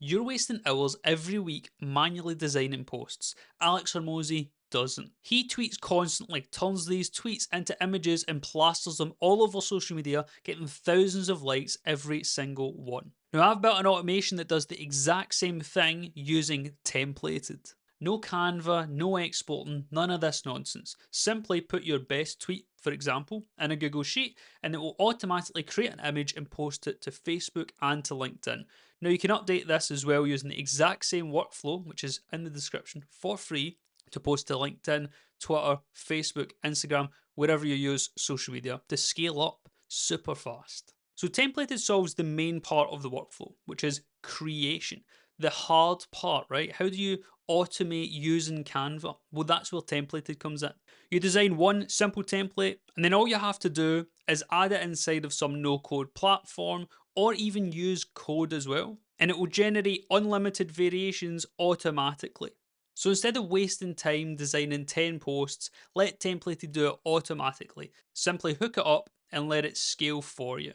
You're wasting hours every week manually designing posts. Alex Hermozi doesn't. He tweets constantly, turns these tweets into images and plasters them all over social media, getting thousands of likes every single one. Now, I've built an automation that does the exact same thing using templated. No Canva, no exporting, none of this nonsense. Simply put your best tweet, for example, in a Google Sheet, and it will automatically create an image and post it to Facebook and to LinkedIn. Now, you can update this as well using the exact same workflow, which is in the description for free, to post to LinkedIn, Twitter, Facebook, Instagram, wherever you use social media to scale up super fast. So, templated solves the main part of the workflow, which is creation. The hard part, right? How do you automate using Canva? Well, that's where templated comes in. You design one simple template, and then all you have to do is add it inside of some no code platform or even use code as well, and it will generate unlimited variations automatically. So instead of wasting time designing 10 posts, let Templated do it automatically. Simply hook it up and let it scale for you.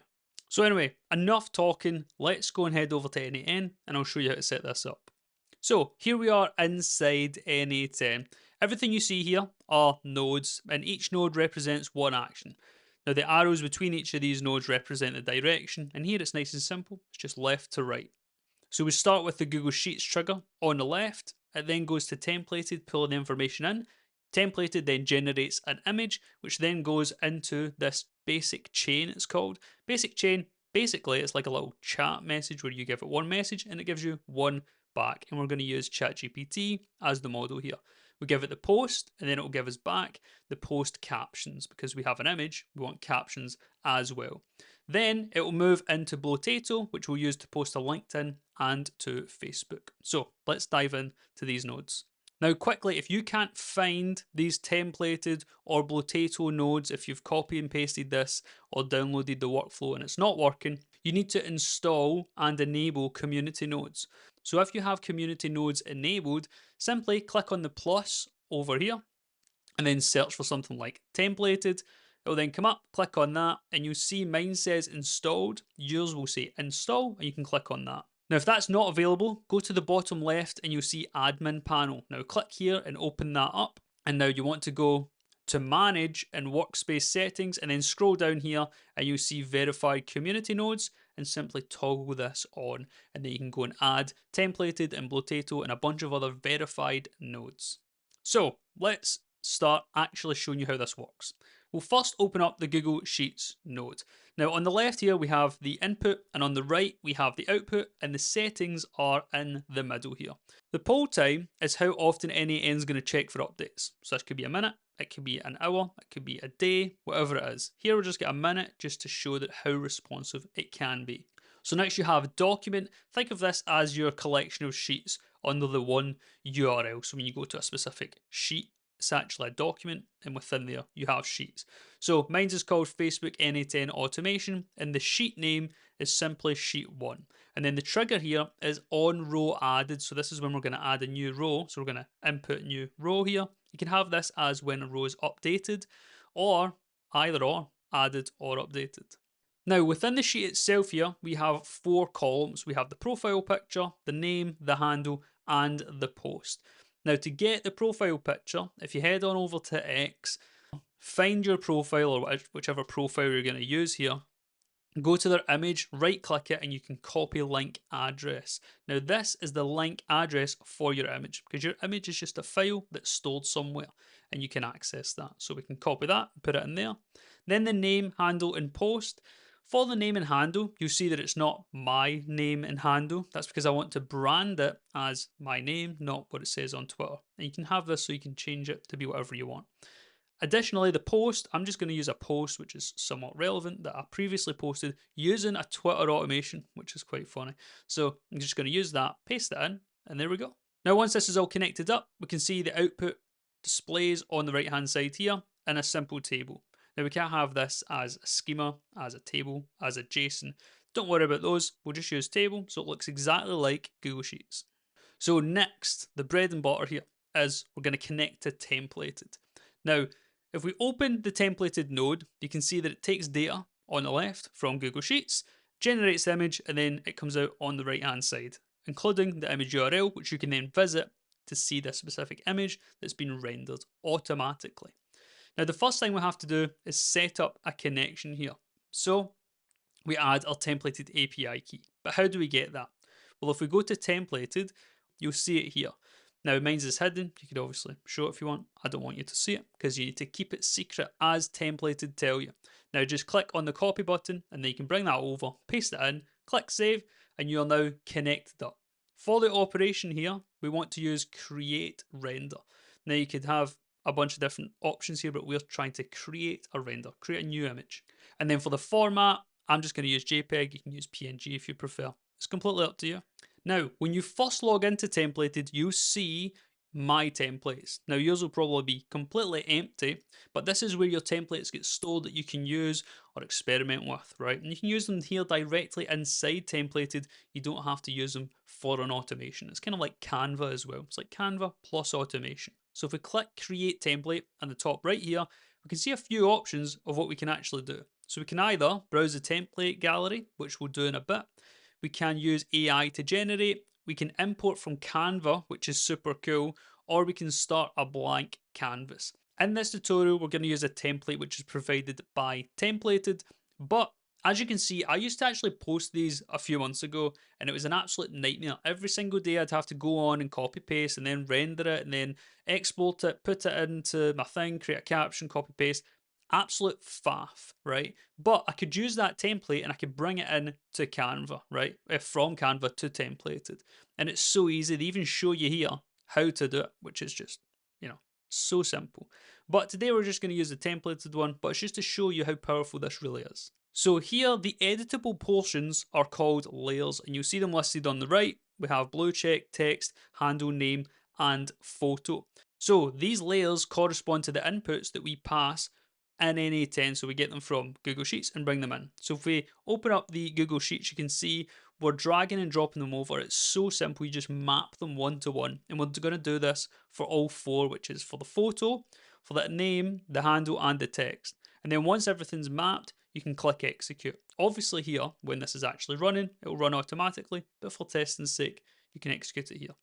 So anyway, enough talking, let's go and head over to n8n and I'll show you how to set this up. So here we are inside n8n. Everything you see here are nodes, and each node represents one action. Now the arrows between each of these nodes represent the direction, and here it's nice and simple, it's just left to right. So we start with the Google Sheets trigger on the left, it then goes to templated, pulling the information in. Templated then generates an image, which then goes into this basic chain, it's called. Basic chain, basically, it's like a little chat message where you give it one message and it gives you one back. And we're going to use ChatGPT as the model here. We give it the post and then it will give us back the post captions because we have an image, we want captions as well. Then it will move into Blotato, which we'll use to post to LinkedIn and to Facebook. So let's dive into these nodes. Now, quickly, if you can't find these templated or Blotato nodes, if you've copy and pasted this or downloaded the workflow and it's not working, you need to install and enable community nodes. So if you have community nodes enabled, simply click on the plus over here and then search for something like templated. It will then come up, click on that, and you'll see mine says installed. Yours will say install, and you can click on that. Now, if that's not available, go to the bottom left and you'll see admin panel. Now, click here and open that up. And now you want to go to manage and workspace settings, and then scroll down here and you'll see verified community nodes, and simply toggle this on. And then you can go and add templated and Blotato and a bunch of other verified nodes. So let's start actually showing you how this works. We'll first open up the Google Sheets node. Now on the left here we have the input, and on the right we have the output, and the settings are in the middle here. The poll time is how often n8n is going to check for updates. So this could be a minute, it could be an hour, it could be a day, whatever it is. Here we'll just get a minute just to show that how responsive it can be. So next you have document. Think of this as your collection of sheets under the one URL. So when you go to a specific sheet, it's actually a document, and within there you have sheets. So mine's is called Facebook n8n automation, and the sheet name is simply sheet 1. And then the trigger here is on row added. So this is when we're going to add a new row. So we're going to input a new row here. You can have this as when a row is updated, or either or, added or updated. Now within the sheet itself here, we have 4 columns. We have the profile picture, the name, the handle, and the post. Now to get the profile picture, if you head on over to X, find your profile or whichever profile you're going to use here, go to their image, right click it, and you can copy link address. Now this is the link address for your image, because your image is just a file that's stored somewhere and you can access that. So we can copy that, put it in there. Then the name, handle, and post. For the name and handle, you'll see that it's not my name and handle. That's because I want to brand it as my name, not what it says on Twitter. And you can have this so you can change it to be whatever you want. Additionally, the post, I'm just going to use a post which is somewhat relevant that I previously posted using a Twitter automation, which is quite funny. So I'm just going to use that, paste it in, and there we go. Now once this is all connected up, we can see the output displays on the right hand side here in a simple table. Now we can't have this as a schema, as a table, as a JSON. Don't worry about those, we'll just use table so it looks exactly like Google Sheets. So next, the bread and butter here is we're going to connect to templated. Now, if we open the templated node, you can see that it takes data on the left from Google Sheets, generates the image, and then it comes out on the right hand side. including the image URL, which you can then visit to see this specific image that's been rendered automatically. Now, the first thing we have to do is set up a connection here. So we add our templated API key. But how do we get that? Well, if we go to templated, you'll see it here. Now, mine's is hidden. You could obviously show it if you want. I don't want you to see it because you need to keep it secret as templated tell you. Now, just click on the copy button and then you can bring that over, paste it in, click save, and you're now connected up. For the operation here, we want to use create render. Now, you could have a bunch of different options here, but we're trying to create a render, create a new image. And then for the format, I'm just going to use JPEG. You can use PNG if you prefer. It's completely up to you. Now, when you first log into Templated, you'll see my templates. Now, yours will probably be completely empty, but this is where your templates get stored that you can use or experiment with, right? And you can use them here directly inside Templated. You don't have to use them for an automation. It's kind of like Canva as well. It's like Canva plus automation. So if we click Create Template on the top right here, we can see a few options of what we can actually do. So we can either browse the template gallery, which we'll do in a bit. We can use AI to generate. We can import from Canva, which is super cool, or we can start a blank canvas. In this tutorial, we're going to use a template which is provided by Templated, but as you can see, I used to actually post these a few months ago, and it was an absolute nightmare. Every single day I'd have to go on and copy paste and then render it and then export it, put it into my thing, create a caption, copy paste. Absolute faff, right? But I could use that template and I could bring it in to Canva, right? From Canva to Templated. And it's so easy. They even show you here how to do it, which is just, so simple. But today we're just going to use the templated one, but it's just to show you how powerful this really is. So here, the editable portions are called layers, and you'll see them listed on the right. We have blue check, text, handle, name, and photo. So these layers correspond to the inputs that we pass in n8n, so we get them from Google Sheets and bring them in. So if we open up the Google Sheets, you can see we're dragging and dropping them over. It's so simple, you just map them one to one. And we're going to do this for all four, which is for the photo, for the name, the handle, and the text. And then once everything's mapped, you can click execute. Obviously here, when this is actually running, it will run automatically, but for testing's sake, you can execute it here.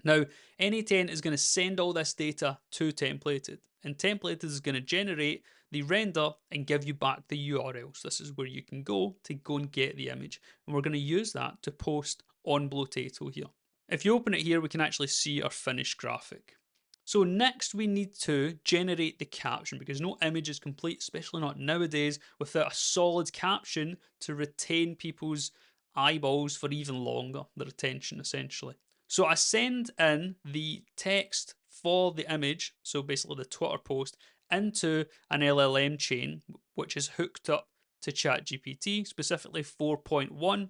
Now, n8n is going to send all this data to Templated, and Templated is going to generate the render and give you back the URLs. This is where you can go to go and get the image, and we're going to use that to post on Blotato here. If you open it here, we can actually see our finished graphic. So next we need to generate the caption, because no image is complete, especially not nowadays, without a solid caption to retain people's eyeballs for even longer, their attention essentially. So I send in the text for the image, so basically the Twitter post, into an LLM chain, which is hooked up to ChatGPT, specifically 4.1,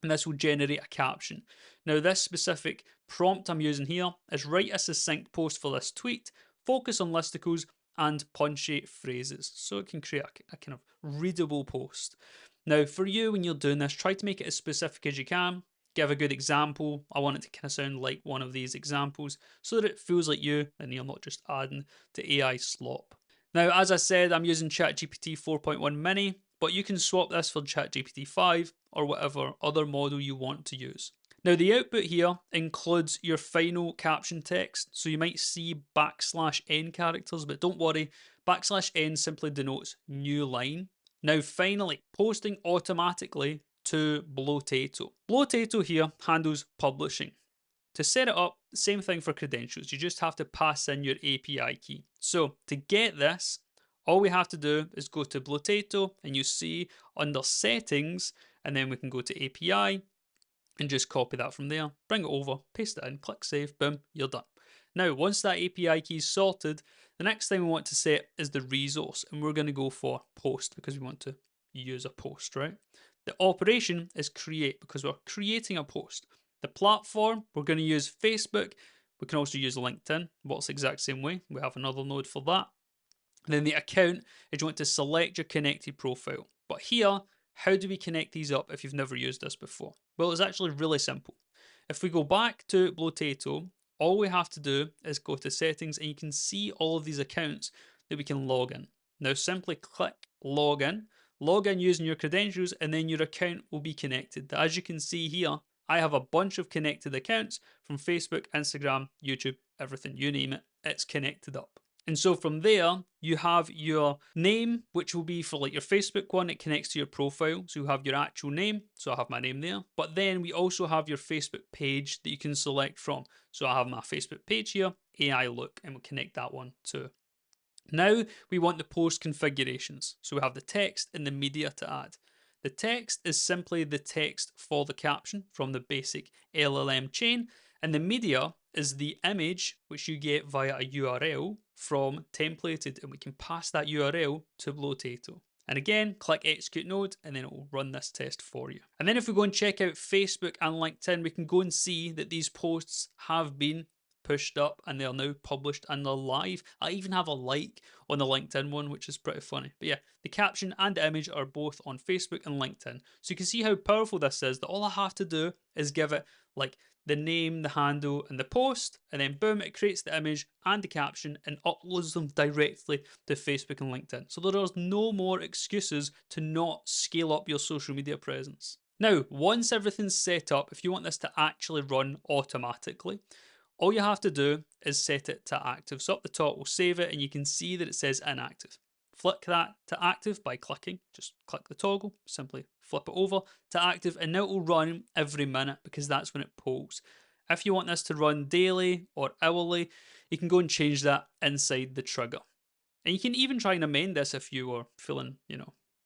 and this will generate a caption. Now, this specific prompt I'm using here is write a succinct post for this tweet, focus on listicles, and punchy phrases. So it can create a kind of readable post. Now, for you, when you're doing this, try to make it as specific as you can. Give a good example. I want it to kind of sound like one of these examples so that it feels like you and you're not just adding to AI slop. Now, as I said, I'm using ChatGPT 4.1 mini, but you can swap this for ChatGPT 5 or whatever other model you want to use. Now, the output here includes your final caption text, so you might see \n characters, but don't worry, \n simply denotes new line. Now, finally, posting automatically to Blotato. Blotato here handles publishing. To set it up, same thing for credentials. You just have to pass in your API key. So to get this, all we have to do is go to Blotato, and you see under settings, and then we can go to API and just copy that from there, bring it over, paste it in, click save, boom, you're done. Now, once that API key is sorted, the next thing we want to set is the resource, and we're going to go for post because we want to use a post, right? The operation is create because we're creating a post. The platform, we're going to use Facebook. We can also use LinkedIn. Works the exact same way. We have another node for that. And then the account is you want to select your connected profile. But here, how do we connect these up if you've never used this before? Well, it's actually really simple. If we go back to Blotato, all we have to do is go to settings, and you can see all of these accounts that we can log in. Now simply click log in using your credentials, and then your account will be connected. As you can see here, I have a bunch of connected accounts from Facebook, Instagram, YouTube, everything, you name it, it's connected up. And so from there, you have your name, which will be for like your Facebook one, it connects to your profile. So you have your actual name. So I have my name there. But then we also have your Facebook page that you can select from. So I have my Facebook page here, AI look, and we'll connect that one too. Now we want the post configurations. So we have the text and the media to add. The text is simply the text for the caption from the basic LLM chain, and the media is the image which you get via a URL from templated, and we can pass that URL to Blotato. And again, click execute node and then it will run this test for you. And then if we go and check out Facebook and LinkedIn, we can go and see that these posts have been pushed up and they are now published and they're live. I even have a like on the LinkedIn one, which is pretty funny. But yeah, the caption and the image are both on Facebook and LinkedIn. So you can see how powerful this is, that all I have to do is give it like the name, the handle, and the post, and then boom, it creates the image and the caption and uploads them directly to Facebook and LinkedIn. So there is no more excuses to not scale up your social media presence. Now, once everything's set up, if you want this to actually run automatically, all you have to do is set it to active. So up the top, we'll save it and you can see that it says inactive. Flick that to active by clicking, just click the toggle, simply flip it over to active, and now it will run every minute because that's when it polls. If you want this to run daily or hourly, you can go and change that inside the trigger. And you can even try and amend this if you are feeling,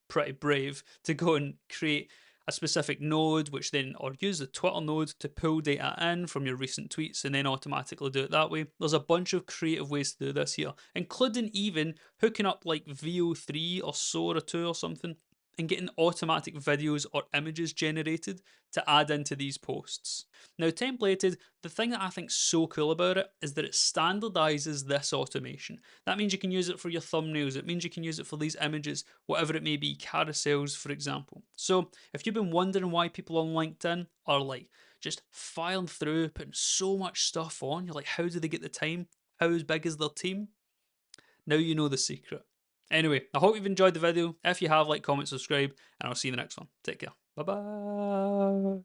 pretty brave to go and create a specific node, which then, or use the Twitter node to pull data in from your recent tweets and then automatically do it that way. There's a bunch of creative ways to do this here, including even hooking up like VO3 or Sora 2 or something and getting automatic videos or images generated to add into these posts. Now, templated, the thing that I think is so cool about it is that it standardizes this automation. That means you can use it for your thumbnails, it means you can use it for these images, whatever it may be, carousels, for example. So, if you've been wondering why people on LinkedIn are like just filing through, putting so much stuff on, you're like, how do they get the time? How big is their team? Now you know the secret. Anyway, I hope you've enjoyed the video. If you have, like, comment, subscribe, and I'll see you in the next one. Take care. Bye bye.